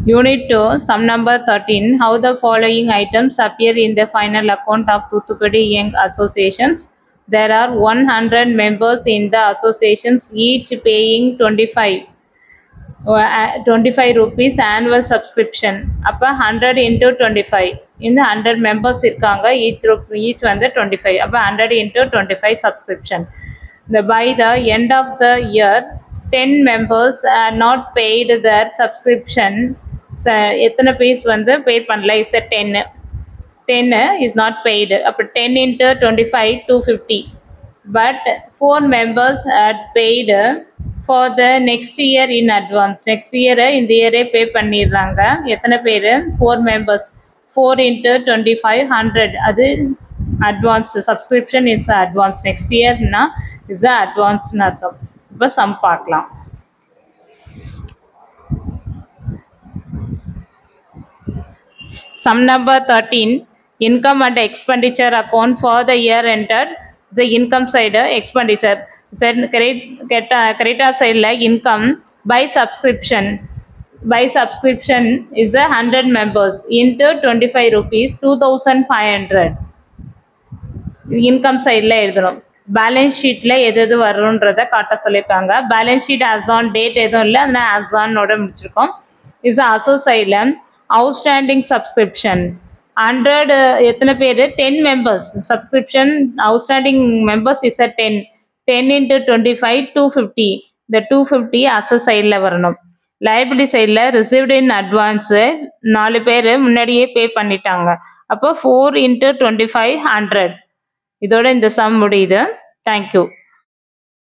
Unit 2, sum number 13. How the following items appear in the final account of Thuthukudi Young Associations? There are 100 members in the associations, each paying 25 rupees annual subscription. அப்போ 100 into 25. இந்த 100 members இருக்காங்க, each வந்து 25. அப்போ 100 into 25 subscription. By the end of the year, 10 members are not paid their subscription. எத்தனை piece வந்து பே பண்ணல? Is 10 is not paid. அப்போ 10 into 25 250. But 4 members had paid for the next year in advance. Next year இந்த இயரே பே பண்ணிடுறாங்க. எத்தனை பேர்? 4 members. 4 into 25 100. அது advance. Subscription is advance. Next இயர்னா இஸ் அட்வான்ஸ்னு அர்த்தம். இப்போ சம் பார்க்கலாம். Sum number 13. Income and expenditure account for the year entered. The income side expenditure. Then creditor side income by subscription. By subscription is the 100 members into 25 rupees 2500. Income side எழுதணும். Balance ஷீட்டில் எது வரும்ன்றதை காட்ட சொல்லியிருக்காங்க. Balance sheet as on date எதுவும் இல்லை, அதனால் as ஆனோட முடிச்சிருக்கோம். Is அசோ சைடில் அவுட்ஸ்டாண்டிங் சப்ஸ்கிரிப்ஷன் 100 எத்தனை பேர்? 10 members. Subscription outstanding members is 10 into 25 250. இந்த 250 அசோ சைடில் வரணும். லைபிலிட்டி சைடில் ரிசீவ்டு இன் அட்வான்ஸு 4 பேர் முன்னாடியே பே பண்ணிட்டாங்க. அப்போ 4 into 25 100. இதோட இந்த சம் முடியுது. தேங்க்யூ.